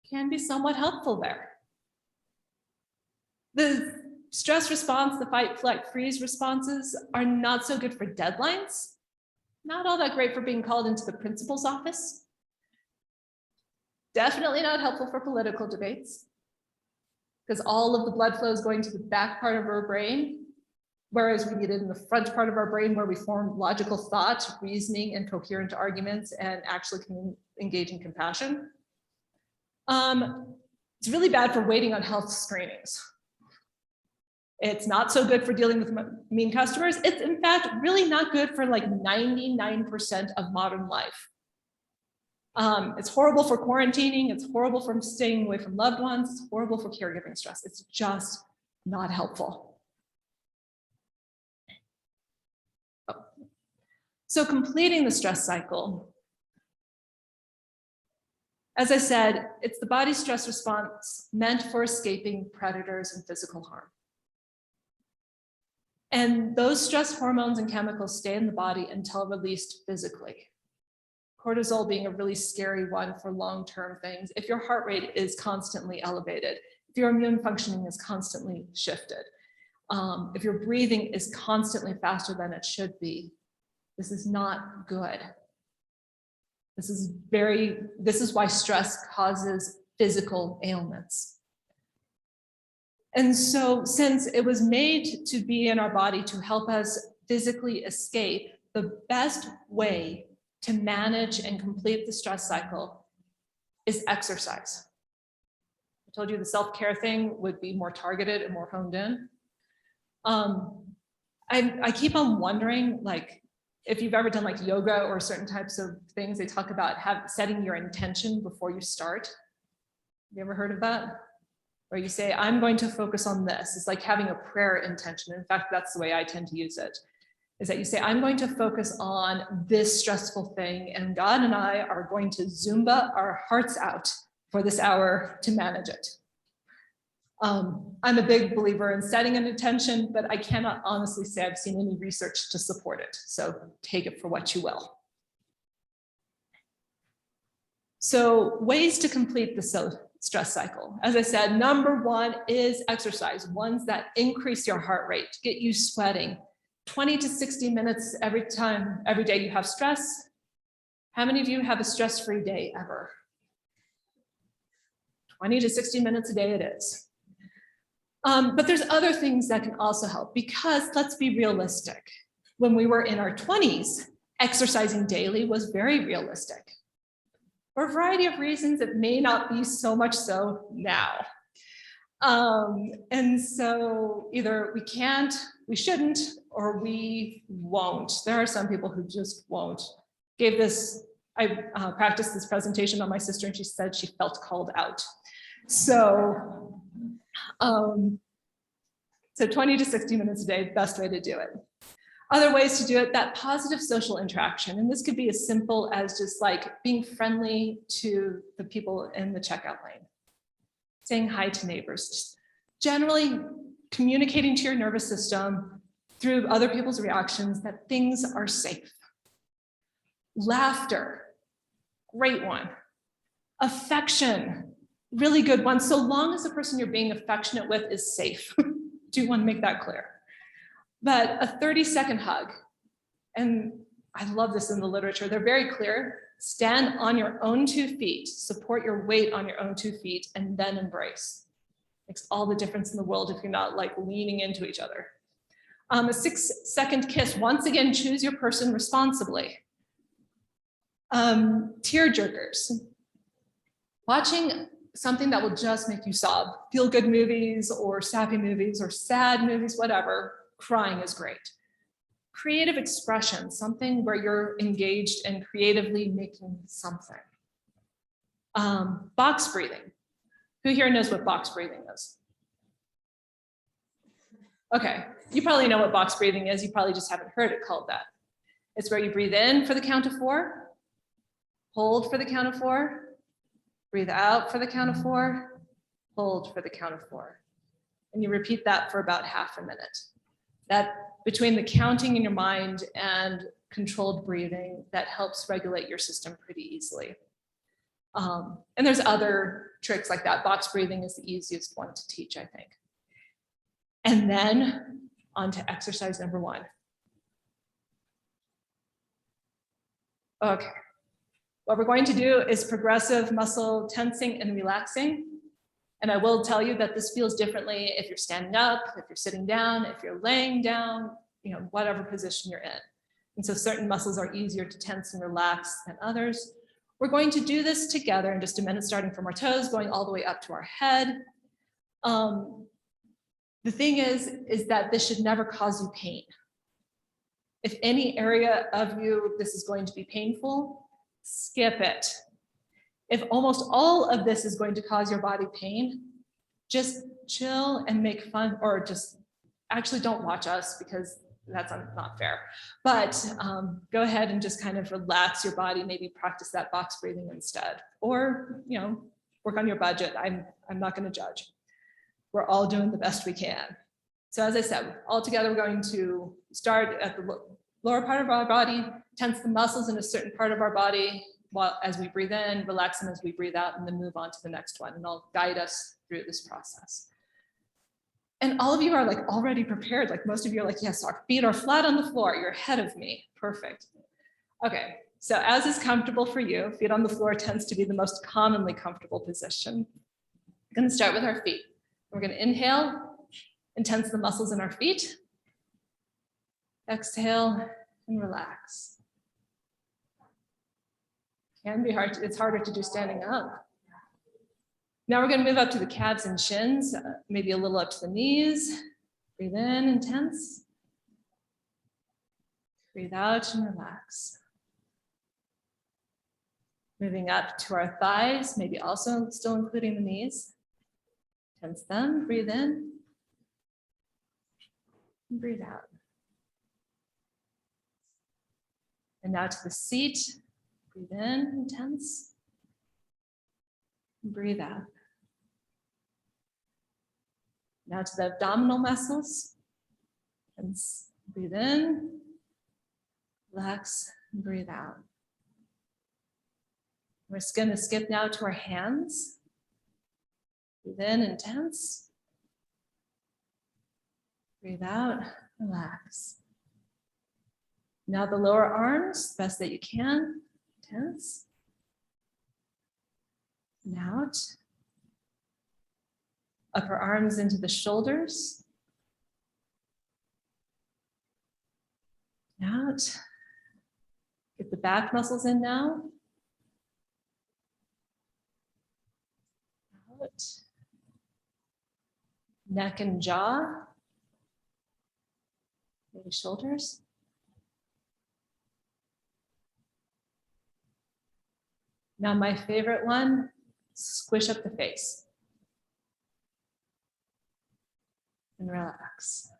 Can be somewhat helpful there. The stress response, the fight, flight, freeze responses are not so good for deadlines. Not all that great for being called into the principal's office. Definitely not helpful for political debates, because all of the blood flow is going to the back part of our brain, whereas we need it in the front part of our brain where we form logical thought, reasoning, and coherent arguments, and actually can engage in compassion. It's really bad for waiting on health screenings. It's not so good for dealing with mean customers. It's in fact really not good for like 99% of modern life. It's horrible for quarantining. It's horrible for staying away from loved ones. It's horrible for caregiving stress. It's just not helpful. So completing the stress cycle, as I said, it's the body's stress response meant for escaping predators and physical harm. And those stress hormones and chemicals stay in the body until released physically. Cortisol being a really scary one for long-term things. If your heart rate is constantly elevated, if your immune functioning is constantly shifted, if your breathing is constantly faster than it should be, this is not good. This is why stress causes physical ailments. And so since it was made to be in our body to help us physically escape, the best way to manage and complete the stress cycle is exercise. I told you the self-care thing would be more targeted and more honed in. I keep on wondering, like, if you've ever done like yoga or certain types of things, they talk about setting your intention before you start. Have you ever heard of that? Where you say, I'm going to focus on this. It's like having a prayer intention. In fact, that's the way I tend to use it, is that you say, I'm going to focus on this stressful thing, and God and I are going to Zumba our hearts out for this hour to manage it. I'm a big believer in setting an intention, but I cannot honestly say I've seen any research to support it. So take it for what you will. So ways to complete the stress cycle. As I said, number one is exercise, ones that increase your heart rate, get you sweating. 20 to 60 minutes every day you have stress. How many of you have a stress-free day ever? 20 to 60 minutes a day it is. But there's other things that can also help, because let's be realistic. When we were in our 20s, exercising daily was very realistic. For a variety of reasons, it may not be so much so now. And so either we can't, we shouldn't, or we won't. There are some people who just won't. I practiced this presentation on my sister, and she said she felt called out. So 20 to 60 minutes a day, best way to do it. Other ways to do it, that positive social interaction. And this could be as simple as just like being friendly to the people in the checkout lane, saying hi to neighbors, just generally communicating to your nervous system through other people's reactions that things are safe. Laughter, great one. Affection, really good one, so long as the person you're being affectionate with is safe. Do want to make that clear. But a 30-second hug, and I love this in the literature, they're very clear. Stand on your own 2 feet, support your weight on your own 2 feet, and then embrace. Makes all the difference in the world if you're not like leaning into each other. A 6-second kiss, once again, choose your person responsibly. Tear jerkers. Watching something that will just make you sob. Feel good movies or sappy movies or sad movies, whatever. Crying is great. Creative expression, something where you're engaged in creatively making something. Box breathing. Who here knows what box breathing is? Okay, you probably know what box breathing is. You probably just haven't heard it called that. It's where you breathe in for the count of 4, hold for the count of 4, breathe out for the count of 4, hold for the count of 4. And you repeat that for about half a minute. That between the counting in your mind and controlled breathing, that helps regulate your system pretty easily. And there's other tricks like that. Box breathing is the easiest one to teach, I think. And then on to exercise number 1. Okay, what we're going to do is progressive muscle tensing and relaxing. And I will tell you that this feels differently if you're standing up, if you're sitting down, if you're laying down, whatever position you're in. And so certain muscles are easier to tense and relax than others. We're going to do this together in just a minute, starting from our toes, going all the way up to our head. The thing is that this should never cause you pain. If any area of you, this is going to be painful, skip it. If almost all of this is going to cause your body pain, just chill and make fun, or just actually don't watch us because that's not fair. But go ahead and just kind of relax your body, maybe practice that box breathing instead, or work on your budget. I'm not going to judge. We're all doing the best we can. So as I said, all together, we're going to start at the lower part of our body, tense the muscles in a certain part of our body while as we breathe in, relax them as we breathe out, and then move on to the next one. And I'll guide us through this process. And all of you are like already prepared. Like most of you are like, yes, our feet are flat on the floor. You're ahead of me. Perfect. Okay, so as is comfortable for you, feet on the floor tends to be the most commonly comfortable position. We're going to start with our feet. We're going to inhale and tense the muscles in our feet. Exhale and relax. Can be hard. It's harder to do standing up. Now we're going to move up to the calves and shins, maybe a little up to the knees. Breathe in and tense. Breathe out and relax. Moving up to our thighs, maybe also still including the knees. Tense them, breathe in. And breathe out. And now to the seat. Breathe in and tense. And breathe out. Now to the abdominal muscles. Tense, breathe in. Relax and breathe out. We're just going to skip now to our hands. Breathe in and tense. Breathe out, relax. Now the lower arms, best that you can, tense. And out. Upper arms into the shoulders. Out. Get the back muscles in now. Out. Neck and jaw. Maybe shoulders. Now my favorite one, squish up the face. And relax.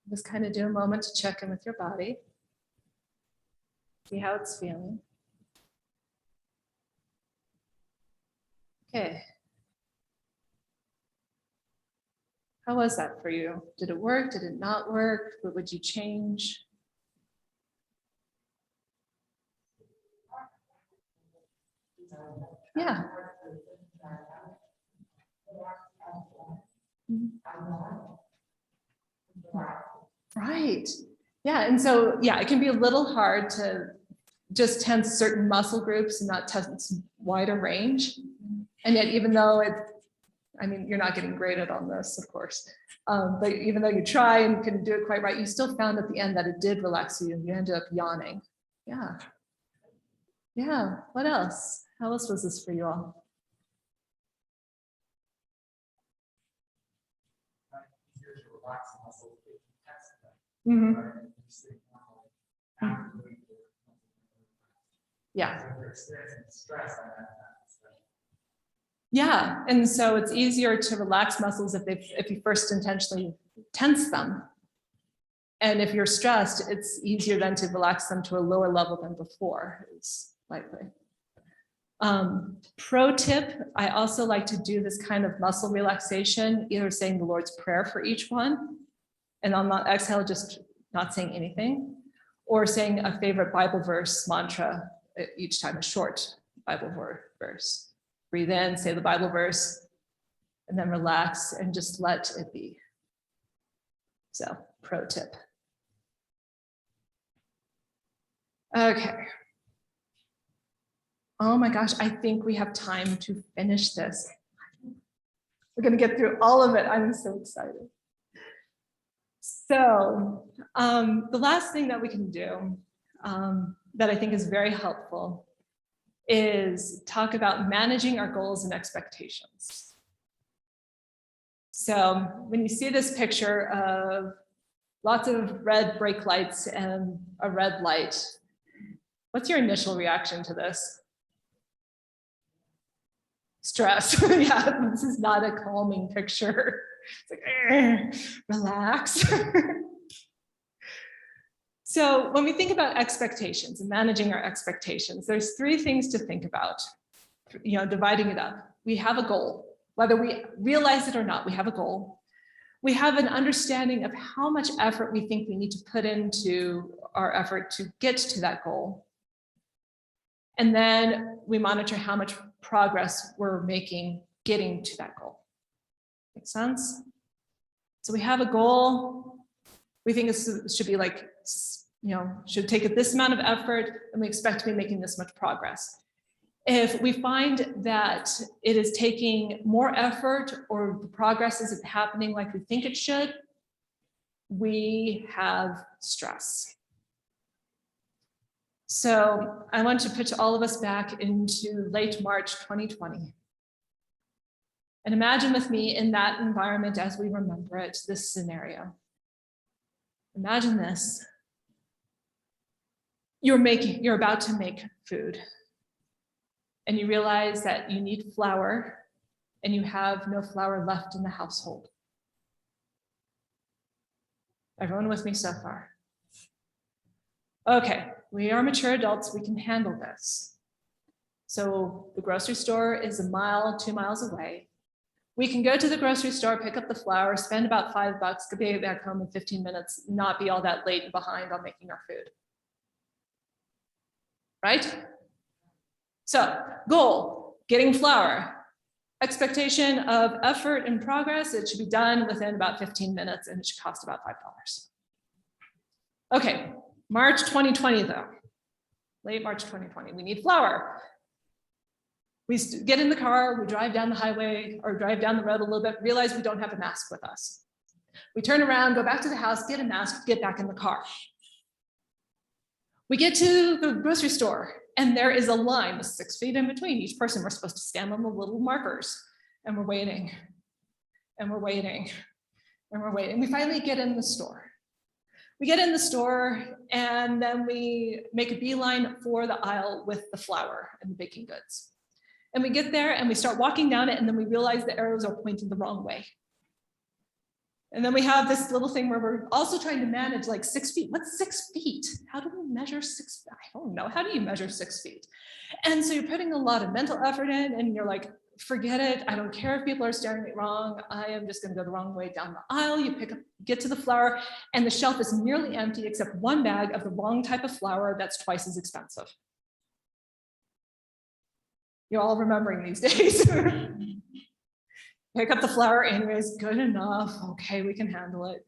Just kind of do a moment to check in with your body. See how it's feeling. Okay. How was that for you? Did it work? Did it not work? What would you change? Yeah. Right. Yeah. And so, yeah, it can be a little hard to just tense certain muscle groups and not tense wider range. And yet, even though I mean, you're not getting graded on this, of course, but even though you try and couldn't do it quite right, you still found at the end that it did relax you and you ended up yawning. Yeah. Yeah. What else? How else was this for you all? Mm-hmm. Yeah. Yeah, and so it's easier to relax muscles if you first intentionally tense them. And if you're stressed, it's easier then to relax them to a lower level than before, is likely. Pro tip, I also like to do this kind of muscle relaxation, either saying the Lord's Prayer for each one, and on the exhale, just not saying anything, or saying a favorite Bible verse mantra each time, a short Bible verse. Breathe in, say the Bible verse, and then relax and just let it be. So, pro tip. Okay. Oh my gosh, I think we have time to finish this. We're going to get through all of it. I'm so excited. So, the last thing that we can do that I think is very helpful is talk about managing our goals and expectations. So when you see this picture of lots of red brake lights and a red light, what's your initial reaction to this? Stress. Yeah, this is not a calming picture. It's like, relax. So when we think about expectations and managing our expectations, there's three things to think about, dividing it up. We have a goal, whether we realize it or not, we have a goal. We have an understanding of how much effort we think we need to put into our effort to get to that goal. And then we monitor how much progress we're making getting to that goal. Make sense? So we have a goal. We think it should be like, should take this amount of effort, and we expect to be making this much progress. If we find that it is taking more effort or the progress isn't happening like we think it should, we have stress. So I want to put all of us back into late March 2020. And imagine with me in that environment as we remember it, this scenario. Imagine this. You're about to make food, and you realize that you need flour and you have no flour left in the household. Everyone with me so far? Okay, we are mature adults, we can handle this. So the grocery store is 1 mile, 2 miles away. We can go to the grocery store, pick up the flour, spend about $5, be back home in 15 minutes, not be all that late and behind on making our food. Right? So, goal, getting flour. Expectation of effort and progress, it should be done within about 15 minutes and it should cost about $5. Okay, March 2020 though, late March 2020, we need flour. We get in the car, we drive down the highway or drive down the road a little bit, realize we don't have a mask with us. We turn around, go back to the house, get a mask, get back in the car. We get to the grocery store and there is a line with 6 feet in between each person. We're supposed to stand on the little markers and we're waiting and we're waiting and we're waiting. We finally get in the store. We get in the store and then we make a beeline for the aisle with the flour and the baking goods. And we get there and we start walking down it and then we realize the arrows are pointing the wrong way. And then we have this little thing where we're also trying to manage like 6 feet. What's 6 feet? How do we measure 6? I don't know. How do you measure 6 feet? And so you're putting a lot of mental effort in and you're like, forget it. I don't care if people are staring me wrong. I am just going to go the wrong way down the aisle. You get to the flour and the shelf is nearly empty except one bag of the wrong type of flour that's twice as expensive. You're all remembering these days. Pick up the flour anyways, good enough. Okay, we can handle it.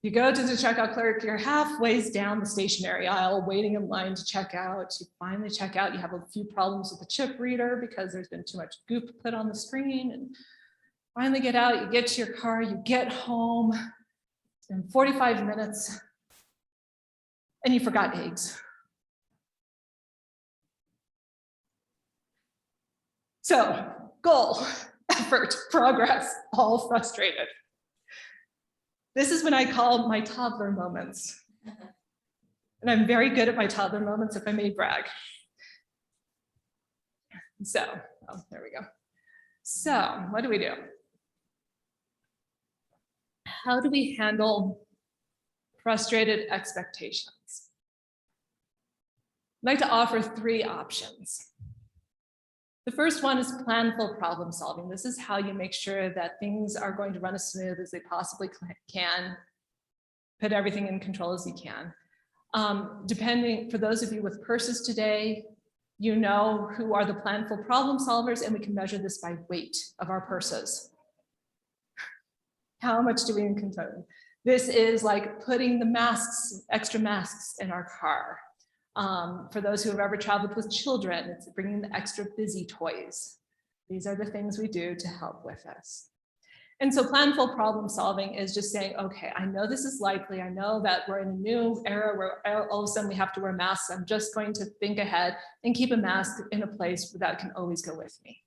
You go to the checkout clerk, you're halfway down the stationery aisle, waiting in line to check out. You finally check out, you have a few problems with the chip reader because there's been too much goop put on the screen. And finally get out, you get to your car, you get home in 45 minutes and you forgot eggs. So, goal. Effort, progress, all frustrated. This is when I call my toddler moments. And I'm very good at my toddler moments, if I may brag. So, there we go. So what do? How do we handle frustrated expectations? I'd like to offer 3 options. The first one is planful problem solving. This is how you make sure that things are going to run as smooth as they possibly can, put everything in control as you can. For those of you with purses today, you know who are the planful problem solvers, and we can measure this by weight of our purses. How much do we contain? This is like putting the masks, extra masks in our car. For those who have ever traveled with children, it's bringing the extra busy toys. These are the things we do to help with this. And so planful problem solving is just saying, okay, I know this is likely. I know that we're in a new era where all of a sudden we have to wear masks. I'm just going to think ahead and keep a mask in a place that can always go with me.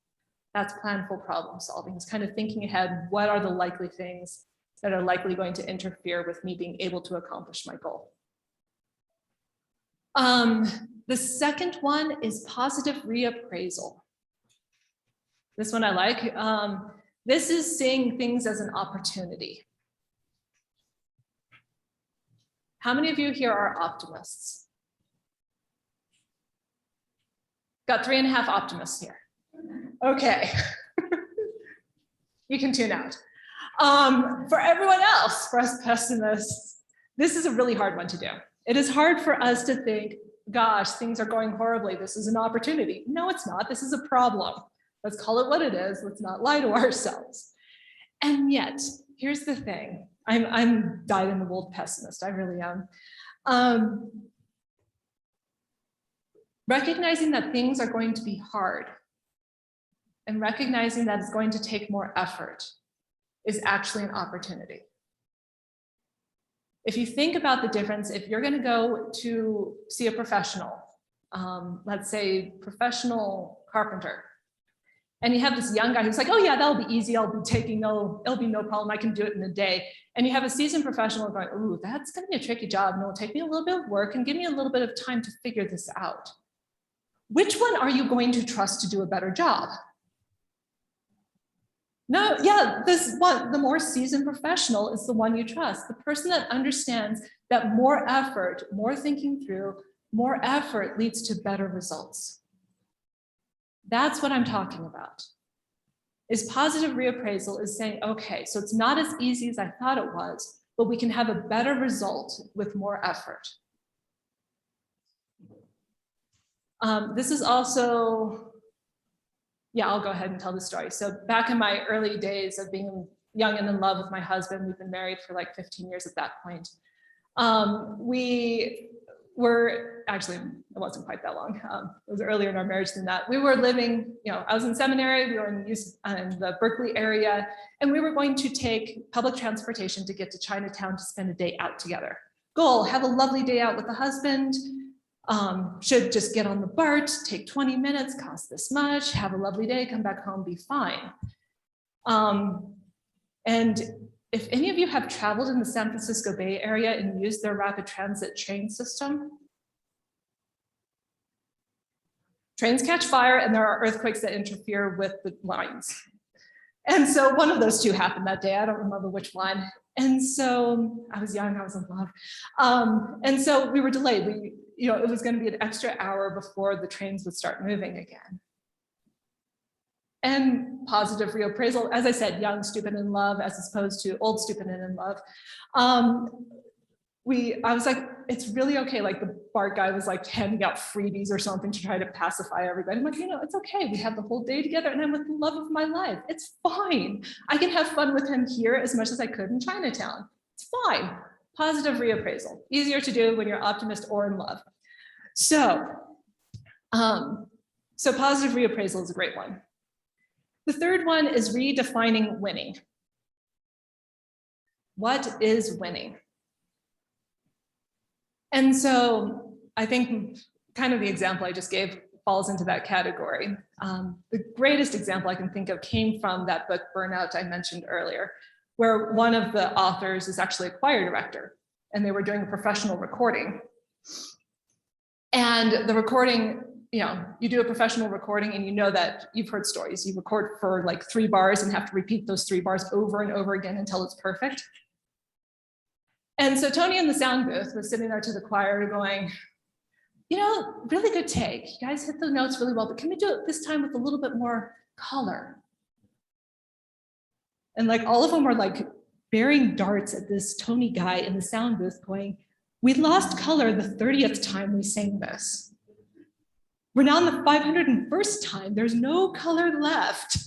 That's planful problem solving. It's kind of thinking ahead, what are the likely things that are likely going to interfere with me being able to accomplish my goal? The second one is positive reappraisal. This one I like. This is seeing things as an opportunity. How many of you here are optimists? Got 3.5 optimists here. Okay. You can tune out. For everyone else, for us pessimists, this is a really hard one to do. It is hard for us to think, gosh, things are going horribly. This is an opportunity. No, it's not. This is a problem. Let's call it what it is. Let's not lie to ourselves. And yet, here's the thing. I'm dyed-in-the-wool pessimist. I really am. Recognizing that things are going to be hard and recognizing that it's going to take more effort is actually an opportunity. If you think about the difference, if you're going to go to see a professional, let's say professional carpenter, and you have this young guy who's like, oh yeah, that'll be easy. It'll be no problem. I can do it in a day. And you have a seasoned professional going, ooh, that's going to be a tricky job. And it'll take me a little bit of work and give me a little bit of time to figure this out. Which one are you going to trust to do a better job? No, yeah, this one, the more seasoned professional is the one you trust. The person that understands that more effort, more thinking through, more effort leads to better results. That's what I'm talking about. Is positive reappraisal is saying, okay, so it's not as easy as I thought it was, but we can have a better result with more effort. This is also, yeah, I'll go ahead and tell the story. So back in my early days of being young and in love with my husband, we've been married for like 15 years at that point. We were, actually, it wasn't quite that long. It was earlier in our marriage than that. We were living, I was in seminary, we were in the Berkeley area, and we were going to take public transportation to get to Chinatown to spend a day out together. Goal, have a lovely day out with the husband. Should just get on the BART, take 20 minutes, cost this much, have a lovely day, come back home, be fine. And if any of you have traveled in the San Francisco Bay Area and used their rapid transit train system, trains catch fire and there are earthquakes that interfere with the lines. And so one of those two happened that day. I don't remember which one. And so I was young, I was in love. And so we were delayed. It was going to be an extra hour before the trains would start moving again. And positive reappraisal, as I said, young, stupid, in love, as opposed to old, stupid, and in love. I was like, it's really okay. Like the BART guy was like handing out freebies or something to try to pacify everybody. I'm like, it's okay. We have the whole day together and I'm with the love of my life. It's fine. I can have fun with him here as much as I could in Chinatown. It's fine. Positive reappraisal. Easier to do when you're optimist or in love. So positive reappraisal is a great one. The third one is redefining winning. What is winning? And so I think kind of the example I just gave falls into that category. The greatest example I can think of came from that book, Burnout, I mentioned earlier, where one of the authors is actually a choir director, and they were doing a professional recording. And the recording you do a professional recording and you know that you've heard stories. You record for like 3 bars and have to repeat those 3 bars over and over again until it's perfect. And so Tony in the sound booth was sitting there to the choir going, really good take. You guys hit the notes really well, but can we do it this time with a little bit more color? And like all of them were like bearing darts at this Tony guy in the sound booth going, we lost color the 30th time we sang this. We're now on the 501st time. There's no color left.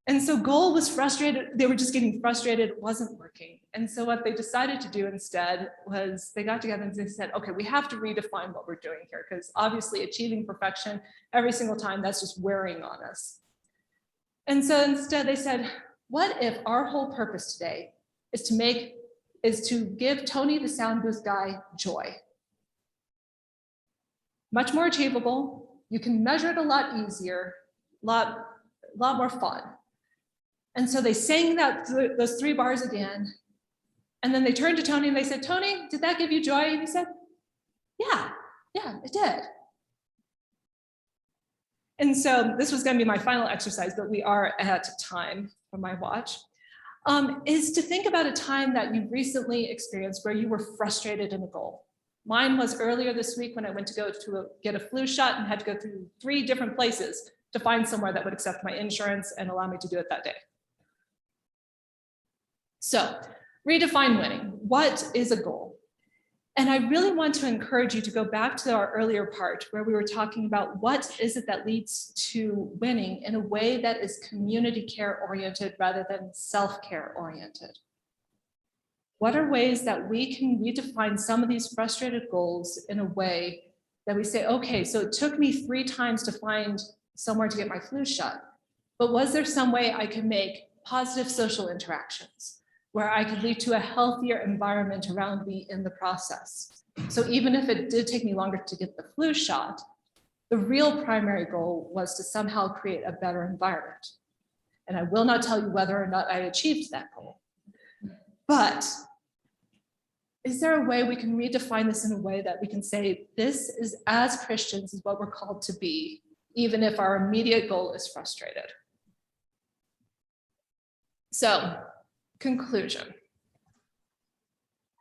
And so Goal was frustrated. They were just getting frustrated. It wasn't working. And so what they decided to do instead was they got together and they said, okay, we have to redefine what we're doing here, because obviously achieving perfection every single time, that's just wearing on us. And so instead they said, what if our whole purpose today is to give Tony the sound booth guy joy? Much more achievable. You can measure it a lot easier, a lot more fun. And so they sang those 3 bars again. And then they turned to Tony and they said, Tony, did that give you joy? And he said, yeah, it did. And so this was going to be my final exercise, but we are at time for my watch, is to think about a time that you recently experienced where you were frustrated in a goal. Mine was earlier this week when I went to get a flu shot and had to go through 3 different places to find somewhere that would accept my insurance and allow me to do it that day. So, redefine winning. What is a goal? And I really want to encourage you to go back to our earlier part where we were talking about what is it that leads to winning in a way that is community care oriented rather than self-care oriented. What are ways that we can redefine some of these frustrated goals in a way that we say, okay, so it took me 3 times to find somewhere to get my flu shot, but was there some way I could make positive social interactions where I could lead to a healthier environment around me in the process? So even if it did take me longer to get the flu shot, the real primary goal was to somehow create a better environment. And I will not tell you whether or not I achieved that goal. But is there a way we can redefine this in a way that we can say, this is, as Christians, is what we're called to be, even if our immediate goal is frustrated? So, conclusion.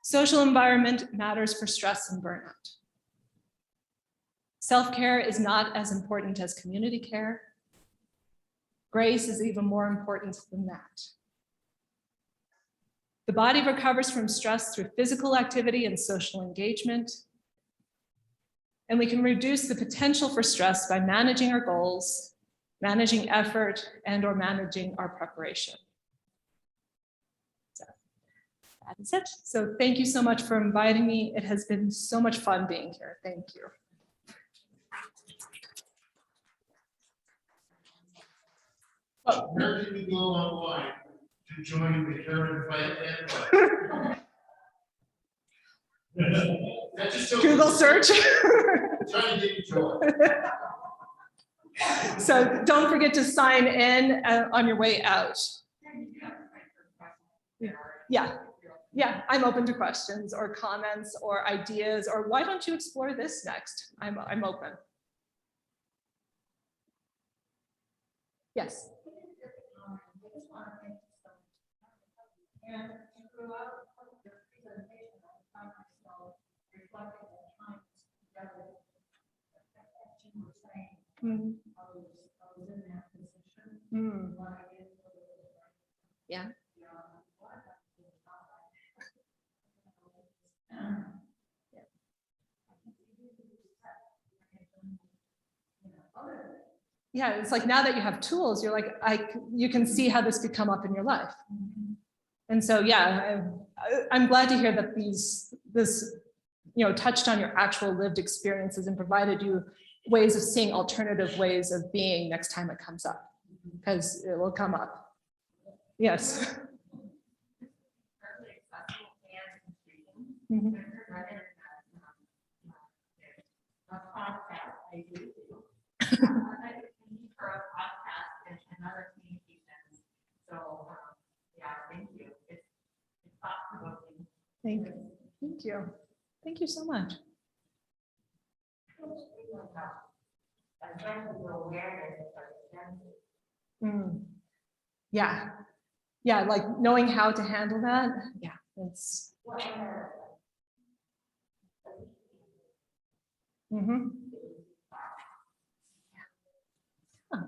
Social environment matters for stress and burnout. Self-care is not as important as community care. Grace is even more important than that. The body recovers from stress through physical activity and social engagement. And we can reduce the potential for stress by managing our goals, managing effort, and/or managing our preparation. So that is it. So thank you so much for inviting me. It has been so much fun being here. Thank you. Oh. Where can you go online to join the Karen Plant? Google search. Trying to get you joy. So don't forget to sign in on your way out. Yeah, I'm open to questions or comments or ideas, or why don't you explore this next? I'm open. Yes. And throughout your presentation, I found myself reflecting on times together that you were saying. I was in that position. When I did Yeah. Yeah, it's like now that you have tools, you're like, you can see how this could come up in your life. And so, yeah, I'm glad to hear that this touched on your actual lived experiences and provided you ways of seeing alternative ways of being next time it comes up, because it will come up. Yes. for a podcast and other communications. So yeah, thank you. It's thought-provoking. Thank you. Thank you. Thank you so much. Yeah. Yeah, like knowing how to handle that. Yeah, it's. Mhm. Huh.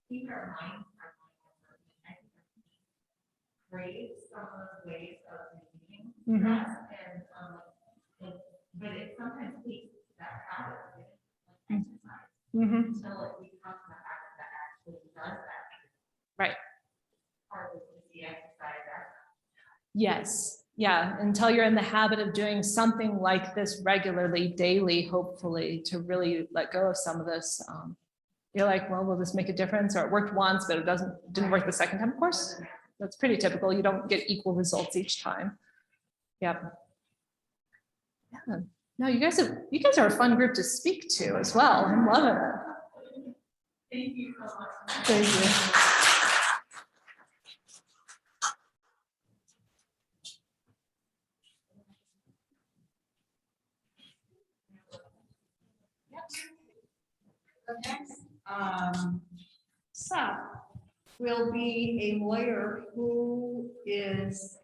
Keep our minds brave some of those ways of thinking. Mhm. But it sometimes takes that habit of like exercise Mhm. until it becomes the habit that actually does that. Right. Part of the exercise. Yes, yeah, until you're in the habit of doing something like this regularly, daily, hopefully, to really let go of some of this. You're like, well, will this make a difference? Or it worked once, but it didn't work the second time. Of course, that's pretty typical. You don't get equal results each time. Yep. Yeah. No, you guys are a fun group to speak to as well. I'm loving it. Thank you so much. Thank you. The next SUP will be a lawyer who is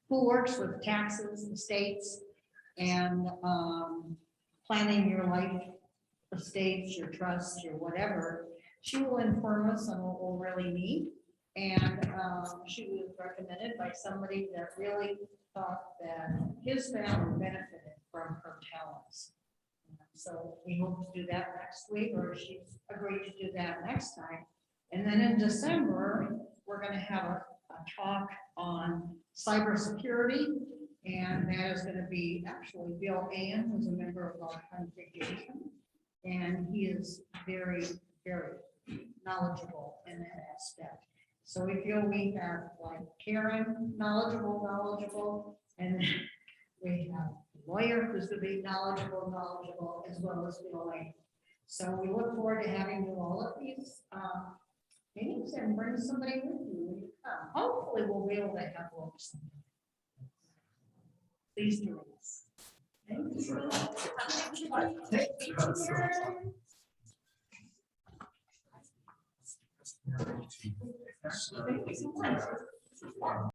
who works with taxes, estates, and planning your life, estates, your trusts, your whatever. She will inform us on what we'll really need. And she was recommended by somebody that really thought that his family benefited from her talents. So we hope to do that next week, or she's agreed to do that next time. And then in December, we're going to have a talk on cybersecurity. And that is going to be actually Bill Ann, who's a member of our congregation. And he is very, very knowledgeable in that aspect. So we feel we have like Karen, knowledgeable, and we have a lawyer who's going to be knowledgeable, as well as Bill Ann. So we look forward to having you all at these meetings and bring somebody with you when you come. Hopefully we'll be able to have lunch. Please join us. Thank you so much.